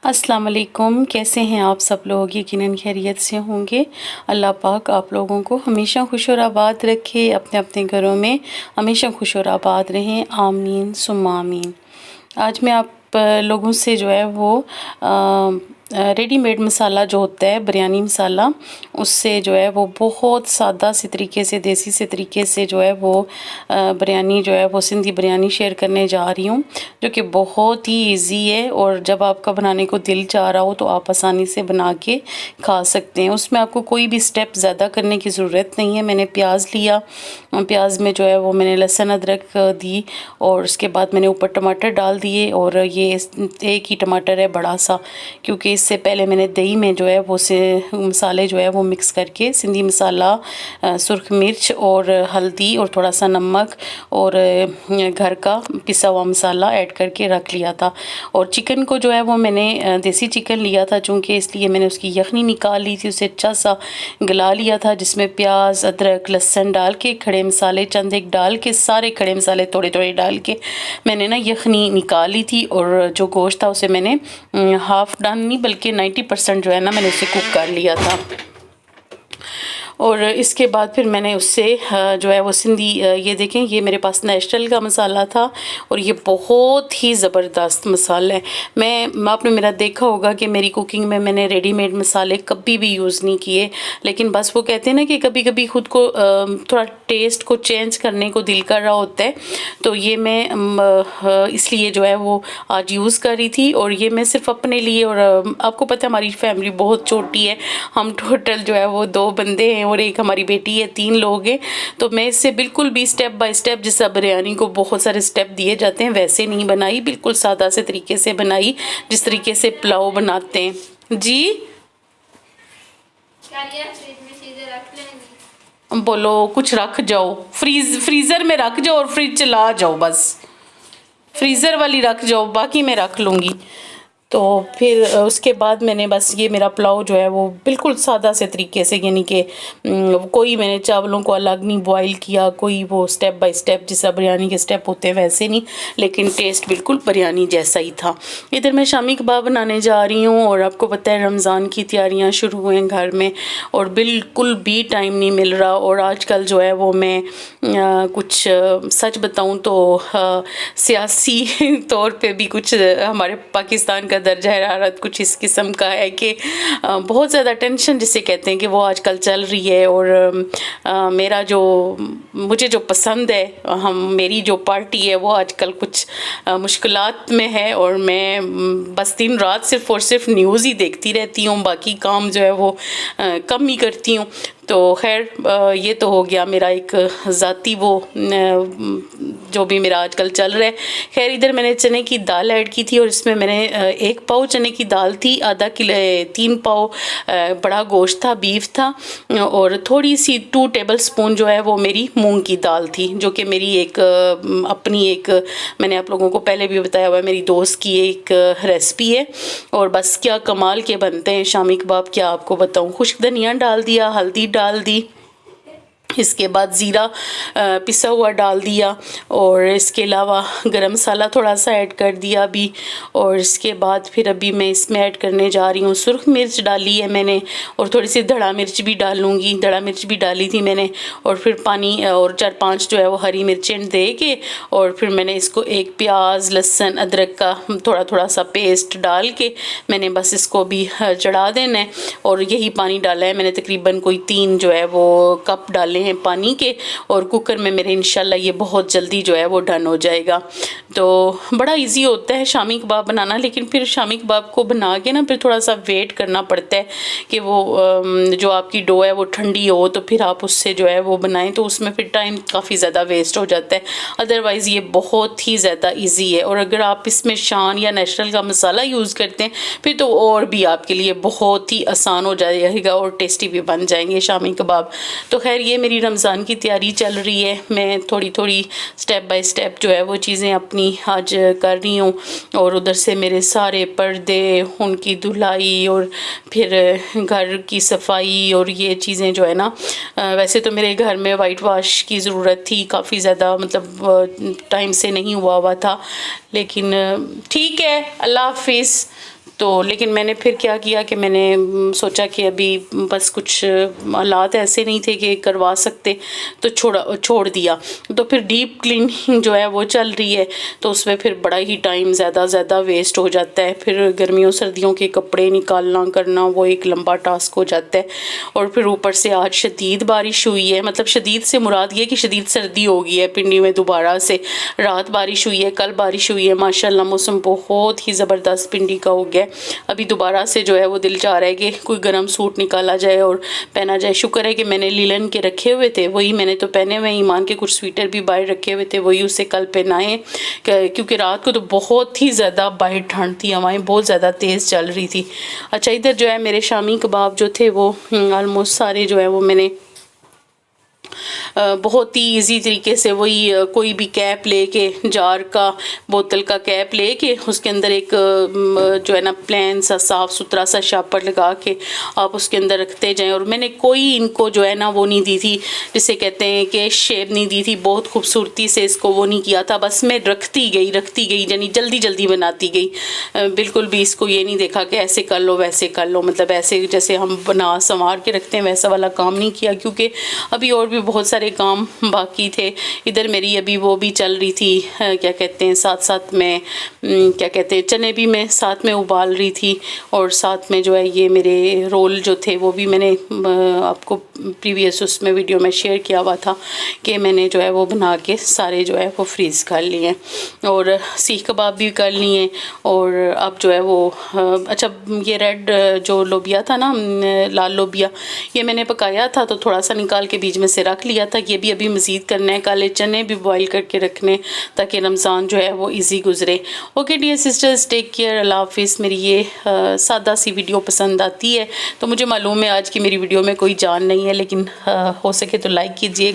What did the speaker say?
अस्सलाम वालेकुम। कैसे हैं आप सब लोग? यकीनन खैरियत से होंगे। अल्लाह पाक आप लोगों को हमेशा खुश और आबाद रखे, अपने अपने घरों में हमेशा खुश और आबाद रहें। आमीन सुम्मा आमीन। आज मैं आप लोगों से जो है वो रेडीमेड मसाला जो होता है बिरयानी मसाला, उससे जो है वो बहुत सादा से तरीके से, देसी से तरीके से जो है वो बिरयानी जो है वो सिंधी बिरयानी शेयर करने जा रही हूँ, जो कि बहुत ही इजी है। और जब आपका बनाने को दिल चाह रहा हो तो आप आसानी से बना के खा सकते हैं। उसमें आपको कोई भी स्टेप ज़्यादा करने की ज़रूरत नहीं है। मैंने प्याज लिया, प्याज में जो है वो मैंने लहसुन अदरक दी और उसके बाद मैंने ऊपर टमाटर डाल दिए। और ये एक ही टमाटर है बड़ा सा, क्योंकि इससे पहले मैंने दही में जो है वो से मसाले जो है वो मिक्स करके सिंधी मसाला, सुर्ख मिर्च और हल्दी और थोड़ा सा नमक और घर का पिसा हुआ मसाला ऐड करके रख लिया था। और चिकन को जो है वो मैंने देसी चिकन लिया था, चूँकि इसलिए मैंने उसकी यखनी निकाल ली थी, उसे अच्छा सा गला लिया था, जिसमें प्याज अदरक लहसुन डाल के, खड़े मसाले चंद एक डाल के, सारे खड़े मसाले थोड़े थोड़े डाल के मैंने ना यखनी निकाल ली थी। और जो गोश्त था उसे मैंने हाफ़ डन नहीं बल्कि 90% जो है ना मैंने उसे कुक कर लिया था। और इसके बाद फिर मैंने उससे जो है वो सिंधी, ये देखें ये मेरे पास नेशनल का मसाला था और ये बहुत ही ज़बरदस्त मसाला है। आपने मेरा देखा होगा कि मेरी कुकिंग में मैंने रेडीमेड मसाले कभी भी यूज़ नहीं किए, लेकिन बस वो कहते हैं ना कि कभी कभी खुद को थोड़ा टेस्ट को चेंज करने को दिल कर रहा होता है, तो ये मैं इसलिए जो है वो आज यूज़ कर रही थी। और ये मैं सिर्फ अपने लिए, और आपको पता है हमारी फैमिली बहुत छोटी है, हम टोटल जो है वो 2 बंदे हैं और एक हमारी बेटी है, 3 लोग हैं। तो मैं इससे बिल्कुल भी स्टेप बाय स्टेप, जैसा बिरयानी को बहुत सारे स्टेप दिए जाते हैं वैसे नहीं बनाई, बिल्कुल सादा से तरीके से बनाई, जिस तरीके से पुलाव बनाते हैं। जी बोलो, कुछ रख जाओ, फ्रीज़र में रख जाओ और फ्रिज चला जाओ, बस फ्रीज़र वाली रख जाओ, बाकी मैं रख लूँगी। तो फिर उसके बाद मैंने बस ये मेरा पुलाव जो है वो बिल्कुल सादा से तरीके से, यानी कि कोई मैंने चावलों को अलग नहीं बॉईल किया, कोई वो स्टेप बाय स्टेप जैसा बिरयानी के स्टेप होते हैं वैसे नहीं, लेकिन टेस्ट बिल्कुल बिरयानी जैसा ही था। इधर मैं शामी कबाब बनाने जा रही हूँ और आपको पता है रमज़ान की तैयारियाँ शुरू हुए हैं घर में और बिल्कुल भी टाइम नहीं मिल रहा। और आजकल जो है वो मैं कुछ सच बताऊँ तो सियासी तौर पे भी कुछ हमारे पाकिस्तान का दर्जा हरारत कुछ इस किस्म का है कि बहुत ज़्यादा टेंशन जिसे कहते हैं कि वो आजकल चल रही है। और मेरा जो मुझे जो पसंद है, मेरी जो पार्टी है वो आजकल कुछ मुश्किलात में है और मैं बस दिन रात सिर्फ और सिर्फ न्यूज़ ही देखती रहती हूँ, बाकी काम जो है वो कम ही करती हूँ। तो खैर ये तो हो गया मेरा एक ज़ाती वो जो भी मेरा आजकल चल रहा है। खैर इधर मैंने चने की दाल ऐड की थी और इसमें मैंने 1 पाव चने की दाल थी, आधा किलो 3 पाव बड़ा गोश्त था, बीफ था, और थोड़ी सी 2 टेबल स्पून जो है वो मेरी मूंग की दाल थी, जो कि मेरी एक अपनी एक, मैंने आप लोगों को पहले भी बताया हुआ है, मेरी दोस्त की एक रेसिपी है। और बस क्या कमाल के बनते हैं शामी कबाब, क्या आपको बताऊँ। खुश्क धनिया डाल दिया, हल्दी डाल दी, इसके बाद ज़ीरा पिसा हुआ डाल दिया और इसके अलावा गरम मसाला थोड़ा सा ऐड कर दिया अभी। और इसके बाद फिर अभी मैं इसमें ऐड करने जा रही हूँ सुर्ख मिर्च डाली है मैंने, और थोड़ी सी धड़ा मिर्च भी डालूँगी, धड़ा मिर्च भी डाली थी मैंने। और फिर पानी और 4-5 जो है वो हरी मिर्चें दे के, और फिर मैंने इसको एक प्याज लहसुन अदरक का थोड़ा थोड़ा सा पेस्ट डाल के मैंने बस इसको भी चढ़ा देना है। और यही पानी डाला है मैंने, तकरीबन कोई 3 जो है वो कप डाले हैं पानी के, और कुकर में मेरे इंशाल्लाह ये बहुत जल्दी जो है वो डन हो जाएगा। तो बड़ा इजी होता है शामी कबाब बनाना, लेकिन फिर शामी कबाब को बना के ना फिर थोड़ा सा वेट करना पड़ता है कि वो जो आपकी डो है वो ठंडी हो, तो फिर आप उससे जो है वो बनाएं, तो उसमें फिर टाइम काफ़ी ज़्यादा वेस्ट हो जाता है। अदरवाइज़ ये बहुत ही ज़्यादा ईजी है। और अगर आप इसमें शान या नेशनल का मसाला यूज़ करते हैं फिर तो और भी आपके लिए बहुत ही आसान हो जाएगा और टेस्टी भी बन जाएंगे शामी कबाब। तो खैर ये मेरी रमज़ान की तैयारी चल रही है, मैं थोड़ी थोड़ी स्टेप बाय स्टेप जो है वो चीज़ें अपनी आज कर रही हूँ। और उधर से मेरे सारे पर्दे, उनकी धुलाई और फिर घर की सफाई और ये चीज़ें जो है ना, वैसे तो मेरे घर में वाइट वाश की ज़रूरत थी काफ़ी ज़्यादा, मतलब टाइम से नहीं हुआ था, लेकिन ठीक है, अल्लाह हाफिज़। तो लेकिन मैंने फिर क्या किया कि मैंने सोचा कि अभी बस कुछ हालात ऐसे नहीं थे कि करवा सकते, तो छोड़ दिया। तो फिर डीप क्लीनिंग जो है वो चल रही है, तो उसमें फिर बड़ा ही टाइम ज़्यादा वेस्ट हो जाता है। फिर गर्मियों सर्दियों के कपड़े निकालना करना वो एक लंबा टास्क हो जाता है। और फिर ऊपर से आज शदीद बारिश हुई है, मतलब शदीद से मुराद ये कि शदीद सर्दी हो गई है पिंडी में दोबारा से। रात बारिश हुई है, कल बारिश हुई है, माशाल्लाह मौसम बहुत ही ज़बरदस्त पिंडी का हो गया। अभी दोबारा से जो है वो दिल चाह रहा है कि कोई गर्म सूट निकाला जाए और पहना जाए। शुक्र है कि मैंने लीलन के रखे हुए थे, वही मैंने तो पहने हुए, ईमान के कुछ स्वेटर भी बाहर रखे हुए थे, वही उससे कल पहनाए, क्योंकि रात को तो बहुत ही ज़्यादा बाहर ठंड थी, हवाएं बहुत ज़्यादा तेज़ चल रही थी। अच्छा, इधर जो है मेरे शामी कबाब जो थे वो ऑलमोस्ट सारे जो है वो मैंने बहुत ही इजी तरीके से वही कोई भी कैप लेके, जार का बोतल का कैप लेके उसके अंदर एक जो है ना प्लेन सा साफ़ सुथरा सा शापर लगा के आप उसके अंदर रखते जाएं। और मैंने कोई इनको जो है ना वो नहीं दी थी, जिसे कहते हैं कि शेप नहीं दी थी, बहुत खूबसूरती से इसको वो नहीं किया था, बस मैं रखती गई यानी जल्दी बनाती गई। बिल्कुल भी इसको ये नहीं देखा कि ऐसे कर लो वैसे कर लो, मतलब ऐसे जैसे हम बना संवार के रखते हैं वैसा वाला काम नहीं किया, क्योंकि अभी और भी बहुत सारे काम बाकी थे। इधर मेरी अभी वो भी चल रही थी, क्या कहते हैं, साथ में क्या कहते हैं, चने भी मैं साथ में उबाल रही थी, और साथ में जो है ये मेरे रोल जो थे वो भी मैंने आपको प्रीवियस उसमें वीडियो में शेयर किया हुआ था कि मैंने जो है वो बना के सारे जो है वो फ्रीज़ कर लिए, और सीख कबाब भी कर लिए। और अब जो है वो अच्छा, ये रेड जो लोबिया था ना, लाल लोबिया, ये मैंने पकाया था तो थोड़ा सा निकाल के बीच में से रख लिया था। ये भी अभी मज़ीद करना है, काले चने भी बॉईल करके रखने ताकि रमज़ान जो है वो इजी गुजरे। Okay dear sisters, take care, Allah हाफिज़। मेरी ये सादा सी वीडियो पसंद आती है तो मुझे मालूम है आज की मेरी वीडियो में कोई जान नहीं है, लेकिन हो सके तो लाइक कीजिए।